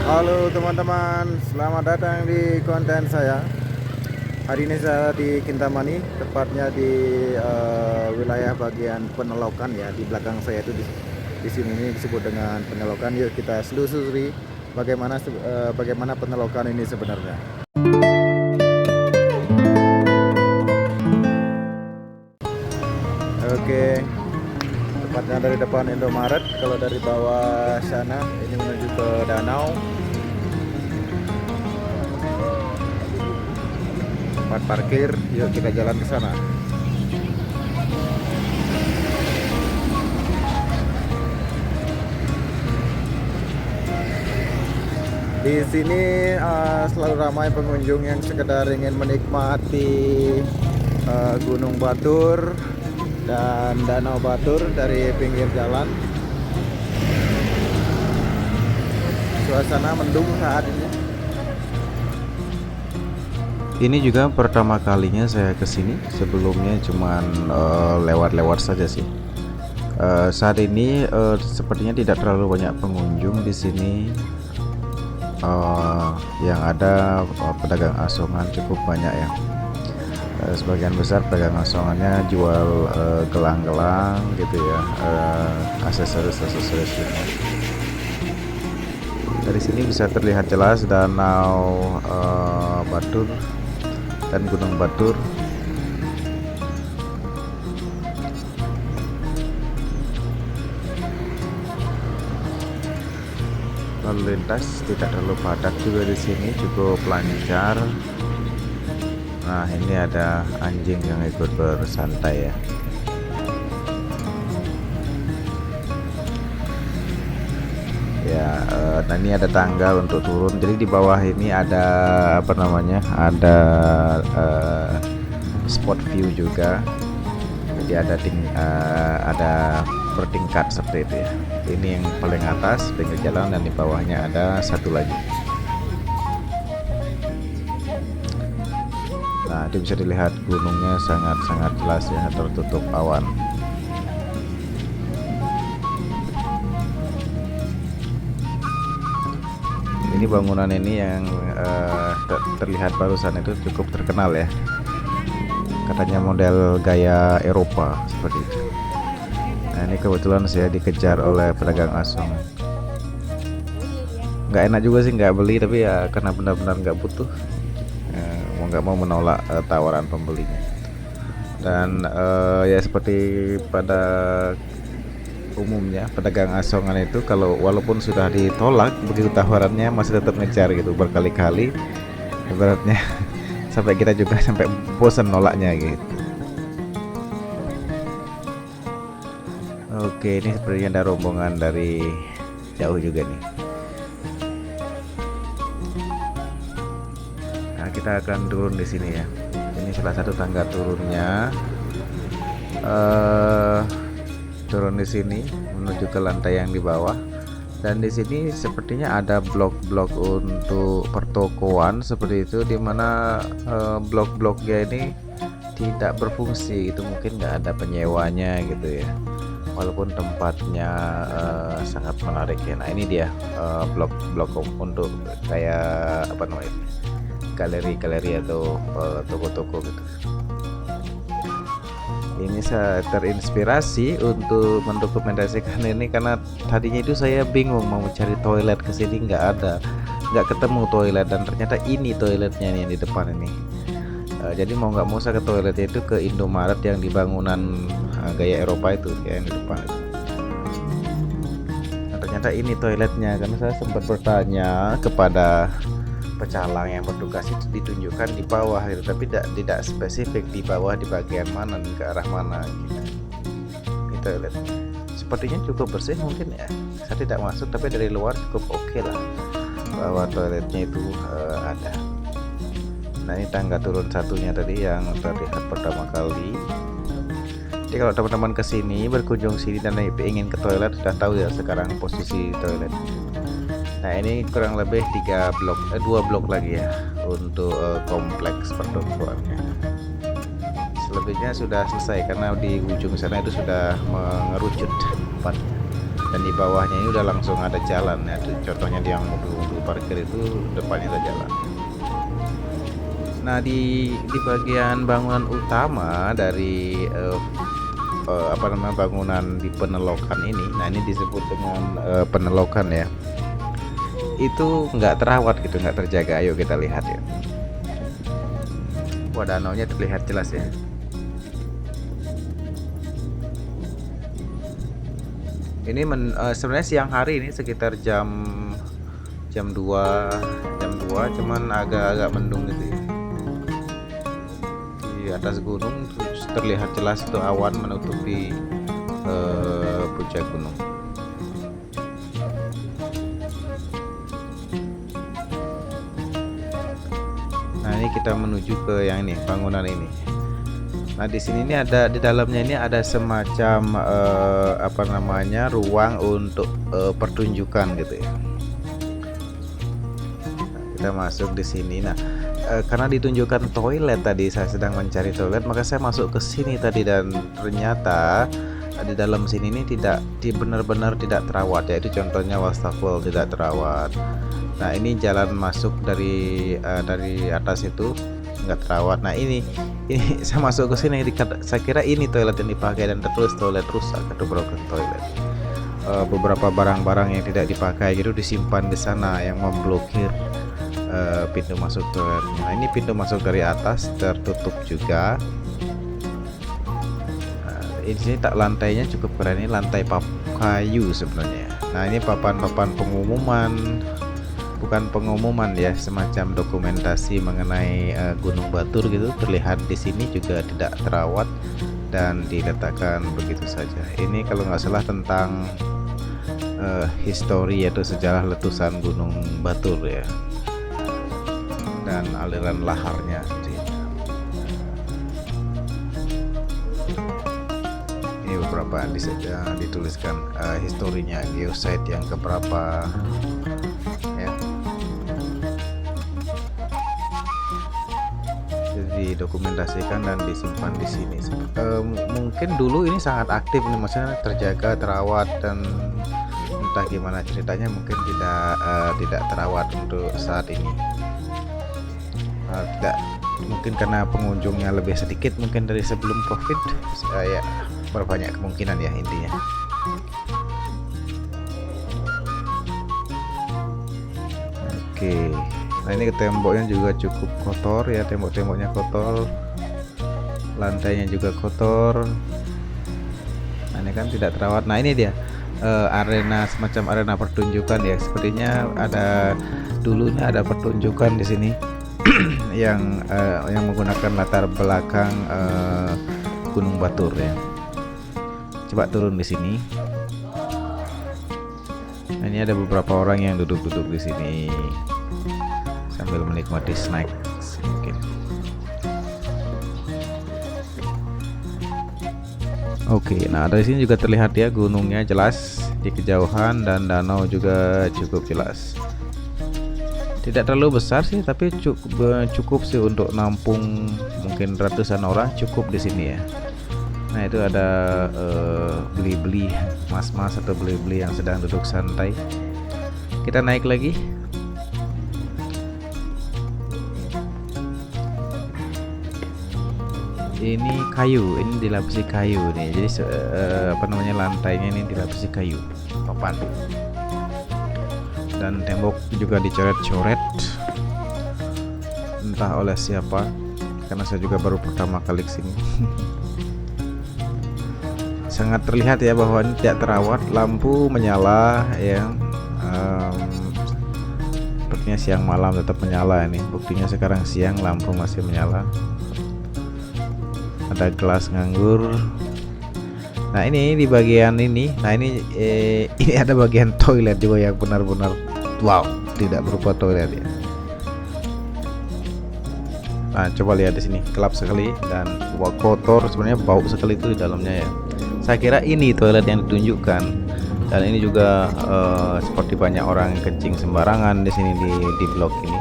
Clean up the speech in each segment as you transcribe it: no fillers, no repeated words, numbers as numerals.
Halo teman-teman, selamat datang di konten saya. Hari ini saya di Kintamani, tepatnya di wilayah bagian Penelokan ya. Di belakang saya itu di sini ini disebut dengan Penelokan. Yuk kita selusuri bagaimana Penelokan ini sebenarnya. Oke, tepatnya dari depan Indomaret. Kalau dari bawah sana ini menuju ke danau. Tempat parkir, yuk kita jalan ke sana. Di sini selalu ramai pengunjung yang sekedar ingin menikmati Gunung Batur dan Danau Batur dari pinggir jalan. Suasana mendung saat ini. Ini juga pertama kalinya saya kesini. Sebelumnya cuman lewat-lewat saja sih. Saat ini sepertinya tidak terlalu banyak pengunjung di sini. Yang ada pedagang asongan cukup banyak ya. Sebagian besar pedagang asongannya jual gelang-gelang gitu ya, aksesoris-aksesoris gitu. Dari sini bisa terlihat jelas Danau Batur dan Gunung Batur. Lalu lintas tidak terlalu padat juga di sini, cukup lancar. Nah, ini ada anjing yang ikut bersantai ya. Ya, nah ini ada tangga untuk turun. Jadi di bawah ini ada apa namanya? Ada spot view juga. Jadi ada bertingkat seperti itu ya. Ini yang paling atas pinggir jalan dan di bawahnya ada satu lagi. Nah, itu bisa dilihat gunungnya sangat-sangat jelas ya, tertutup awan. Ini bangunan ini yang terlihat barusan itu cukup terkenal ya. Katanya model gaya Eropa seperti itu. Nah, ini kebetulan saya dikejar oleh pedagang asong. Nggak enak juga sih nggak beli, tapi ya karena benar-benar nggak butuh, mau nggak mau menolak tawaran pembelinya. Dan ya seperti pada umumnya pedagang asongan itu kalau walaupun sudah ditolak begitu tawarannya masih tetap ngejar gitu berkali-kali, ibaratnya sampai kita juga sampai bosan nolaknya gitu. Oke, ini sepertinya ada rombongan dari jauh juga nih. Nah, kita akan turun di sini ya. Ini salah satu tangga turunnya. Turun di sini menuju ke lantai yang di bawah. Dan di sini sepertinya ada blok-blok untuk pertokoan seperti itu, dimana blok-bloknya ini tidak berfungsi gitu, mungkin nggak ada penyewanya gitu ya. Walaupun tempatnya sangat menarik ya. Nah, ini dia blok-blok untuk kayak apa namanya, galeri-galeri atau toko-toko gitu. Ini saya terinspirasi untuk mendokumentasikan ini karena tadinya itu saya bingung mau cari toilet ke sini, nggak ketemu toilet, dan ternyata ini toiletnya nih di depan ini. Jadi mau nggak mau saya ke toiletnya itu ke Indomaret yang di bangunan gaya Eropa itu ya, yang di depan itu. Nah, ternyata ini toiletnya, karena saya sempat bertanya kepada pecalang yang bertugas itu ditunjukkan di bawah gitu, tapi tidak spesifik di bawah di bagian mana dan ke arah mana gitu. Ini toiletnya sepertinya cukup bersih mungkin ya, saya tidak masuk tapi dari luar cukup oke lah bahwa toiletnya itu ada. Nah, ini tangga turun satunya tadi yang terlihat pertama kali. Jadi kalau teman-teman kesini berkunjung sini dan ingin ke toilet sudah tahu ya sekarang posisi toilet. Nah, ini kurang lebih 2 blok lagi ya untuk kompleks pertokoannya. Selebihnya sudah selesai karena di ujung sana itu sudah mengerucut tempatnya. dan di bawahnya ini udah langsung ada jalan ya. Contohnya yang mobil parkir itu depannya ada jalan. Nah, di bagian bangunan utama dari bangunan di Penelokan ini, nah ini disebut dengan Penelokan ya, itu nggak terawat gitu, nggak terjaga. Ayo kita lihat ya. Wah, danaunya terlihat jelas ya. Ini sebenarnya siang hari ini sekitar jam 2 cuman agak-agak mendung gitu ya. Di atas gunung terus terlihat jelas itu awan menutupi puncak gunung. Nah, ini kita menuju ke yang ini, bangunan ini. Nah, di sini ini ada, di dalamnya ini ada semacam ruang untuk pertunjukan gitu ya. Nah, kita masuk di sini. Nah, karena ditunjukkan toilet tadi, saya sedang mencari toilet, maka saya masuk ke sini tadi, dan ternyata di dalam sini ini benar-benar tidak terawat ya. Itu contohnya wastafel tidak terawat. Nah, ini jalan masuk dari atas itu nggak terawat. Nah, ini saya masuk ke sini, saya kira ini toilet yang dipakai, dan tertulis toilet rusak atau broken toilet. Beberapa barang-barang yang tidak dipakai gitu disimpan di sana yang memblokir pintu masuk toiletnya. Nah, ini pintu masuk dari atas tertutup juga. Di sini lantainya cukup keren, ini lantai kayu sebenarnya. Nah, ini papan-papan pengumuman, bukan pengumuman ya, semacam dokumentasi mengenai Gunung Batur gitu, terlihat di sini juga tidak terawat dan diletakkan begitu saja. Ini kalau nggak salah tentang histori yaitu sejarah letusan Gunung Batur ya, dan aliran laharnya. Ini beberapa dituliskan historinya, geosite yang keberapa ya. Didokumentasikan dan disimpan di sini. Mungkin dulu ini sangat aktif nih, maksudnya terjaga, terawat, dan entah gimana ceritanya mungkin tidak terawat untuk saat ini. Tidak, mungkin karena pengunjungnya lebih sedikit mungkin dari sebelum COVID. Ya, berbanyak kemungkinan ya intinya. Oke. Nah, ini temboknya juga cukup kotor ya, tembok-temboknya kotor, lantainya juga kotor. Nah, ini kan tidak terawat. Nah, ini dia arena, semacam arena pertunjukan ya. Sepertinya dulunya ada pertunjukan di sini yang menggunakan latar belakang Gunung Batur ya. Coba turun di sini. Nah, ini ada beberapa orang yang duduk-duduk di sini sambil menikmati snack mungkin. Oke, nah dari sini juga terlihat ya gunungnya jelas di kejauhan, dan danau juga cukup jelas. Tidak terlalu besar sih, tapi cukup sih untuk nampung mungkin ratusan orang, cukup di sini ya. Nah, itu ada beli-beli mas-mas atau beli-beli yang sedang duduk santai. Kita naik lagi. Ini kayu, ini dilapisi kayu nih. Jadi lantainya ini dilapisi kayu, papan. Dan tembok juga dicoret-coret, entah oleh siapa, karena saya juga baru pertama kali kesini. Sangat terlihat ya bahwa ini tidak terawat. Lampu menyala ya, sepertinya siang malam tetap menyala. Ini buktinya sekarang siang lampu masih menyala. Ada gelas nganggur. Nah, ini di bagian ini. Nah, ini ada bagian toilet juga yang benar-benar wow, tidak berupa toilet ya. Nah, coba lihat di sini, gelap sekali dan kotor, sebenarnya bau sekali itu di dalamnya ya. Saya kira ini toilet yang ditunjukkan, dan ini juga seperti banyak orang yang kencing sembarangan di sini di blok ini.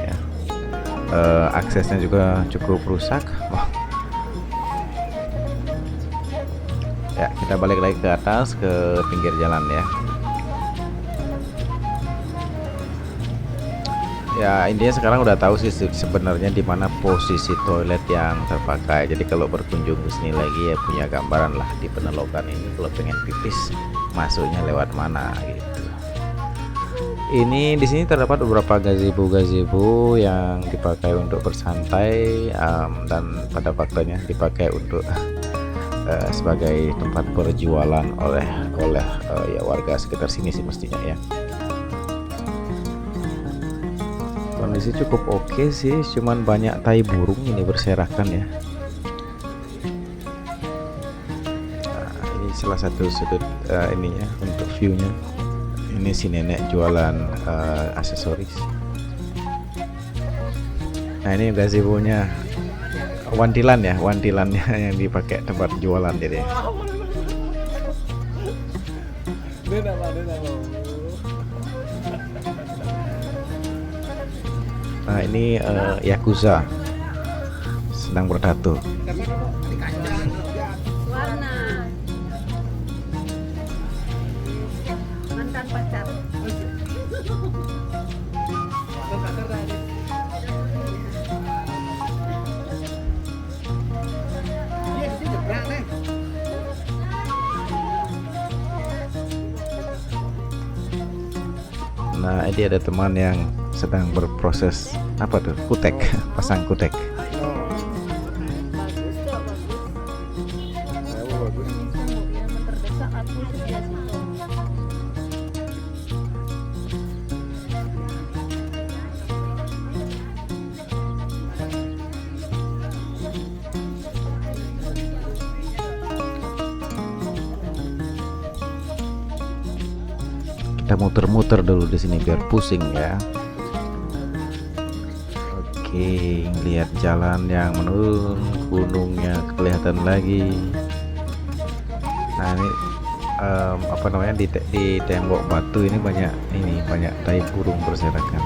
Ya. Aksesnya juga cukup rusak. Wah. Ya, Kita balik lagi ke atas ke pinggir jalan ya. Ya intinya sekarang udah tahu sih sebenarnya di mana posisi toilet yang terpakai. Jadi kalau berkunjung ke sini lagi ya punya gambaran lah di Penelokan ini kalau pengen pipis masuknya lewat mana gitu. Ini di sini terdapat beberapa gazebo yang dipakai untuk bersantai dan pada faktanya dipakai untuk sebagai tempat berjualan oleh ya warga sekitar sini sih mestinya ya. Kondisi cukup oke sih, cuman banyak tai burung ini berserakan ya. Nah, ini salah satu sudut ininya untuk viewnya. Ini si nenek jualan aksesoris. Nah ini gazebo-nya wantilannya yang dipakai tempat jualan jadi. Nah ini Yakuza sedang bertato. Warna mantan pacar. Nah ini ada teman yang sedang berproses apa tuh kutek, pasang kutek. Bagus kok, bagus. Yang terdesak aku sebelah situ. Kita muter-muter dulu di sini biar pusing ya. Oke, lihat jalan yang menurun, gunungnya kelihatan lagi. Nah ini apa namanya di tembok batu ini banyak tai burung berserakan.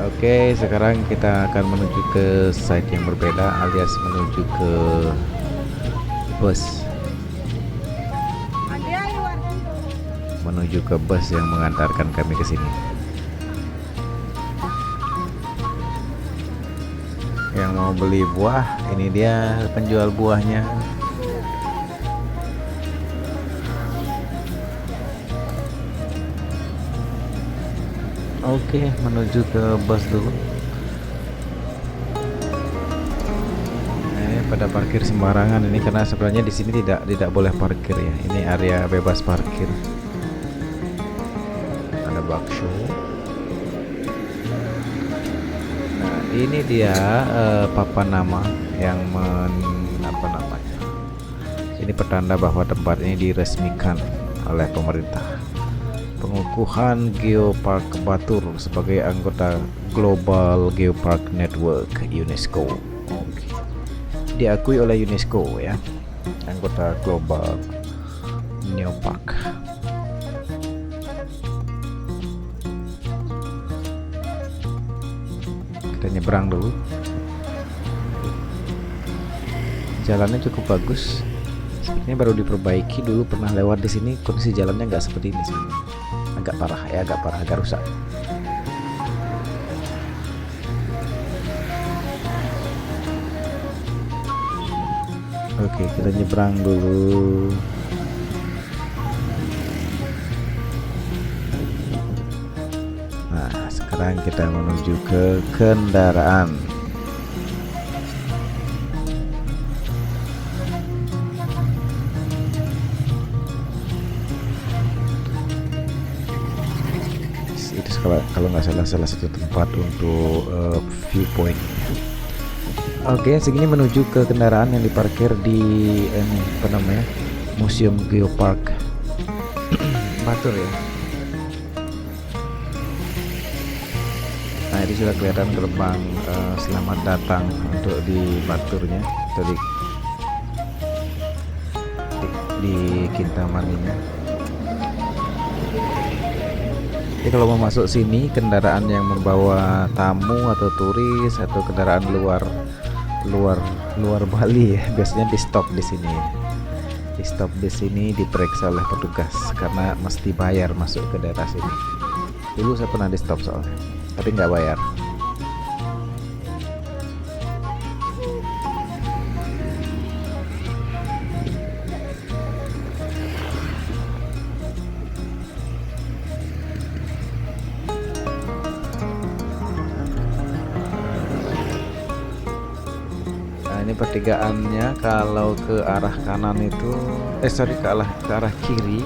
Oke, sekarang kita akan menuju ke site yang berbeda alias menuju ke bus. Menuju ke bus yang mengantarkan kami ke sini. Yang mau beli buah, ini dia penjual buahnya. Oke, menuju ke bus dulu. Pada parkir sembarangan ini karena sebenarnya di sini tidak boleh parkir ya. Ini area bebas parkir. Ada bakso. Nah, ini dia papan nama yang apa namanya? Ini pertanda bahwa tempat ini diresmikan oleh pemerintah. Pengukuhan Geopark Batur sebagai anggota Global Geopark Network UNESCO. Oke. Diakui oleh UNESCO ya, anggota Global Geopark. Kita nyebrang dulu. Jalannya cukup bagus. Sepertinya baru diperbaiki, dulu pernah lewat di sini kondisi jalannya nggak seperti ini sih. Agak parah, agak rusak. Oke, kita nyebrang dulu. Nah, sekarang kita menuju ke kendaraan. Itu kalau nggak salah satu tempat untuk viewpoint. Oke, segini menuju ke kendaraan yang diparkir di apa namanya, Museum Geopark Batur ya. Nah, ini sudah kelihatan gerbang selamat datang untuk di Baturnya, atau di Kintamaninya. Jadi kalau mau masuk sini, kendaraan yang membawa tamu atau turis atau kendaraan luar Bali ya, biasanya di stop di sini. Di stop di sini diperiksa oleh petugas karena mesti bayar masuk ke daerah sini. Dulu saya pernah di stop soalnya, tapi nggak bayar. Nah, ini pertigaannya. Kalau ke arah kanan itu ke arah kiri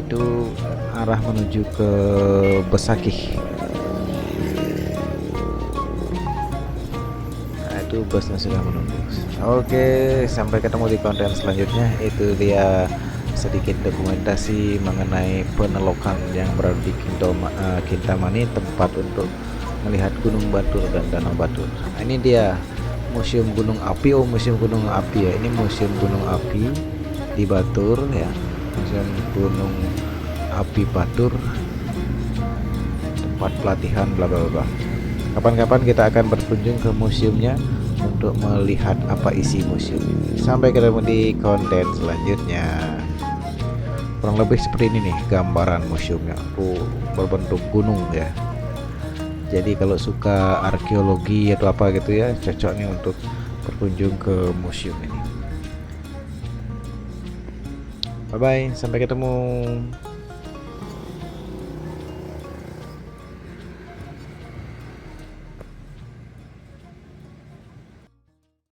itu arah menuju ke Besakih. Nah, itu busnya sudah menunggu. Oke, sampai ketemu di konten selanjutnya. Itu dia sedikit dokumentasi mengenai penelokan yang berada di Kintamani, tempat untuk melihat Gunung Batur dan Danau Batur. Nah, ini dia Museum Gunung Api. Museum Gunung Api ya. Ini Museum Gunung Api di Batur ya. Museum Gunung Api Batur, tempat pelatihan bla bla bla. Kapan-kapan kita akan berkunjung ke museumnya untuk melihat apa isi museum ini. Sampai ketemu di konten selanjutnya. Kurang lebih seperti ini nih gambaran museumnya. Berbentuk gunung ya. Jadi kalau suka arkeologi atau apa gitu ya, cocok nih untuk berkunjung ke museum ini. Bye bye, sampai ketemu.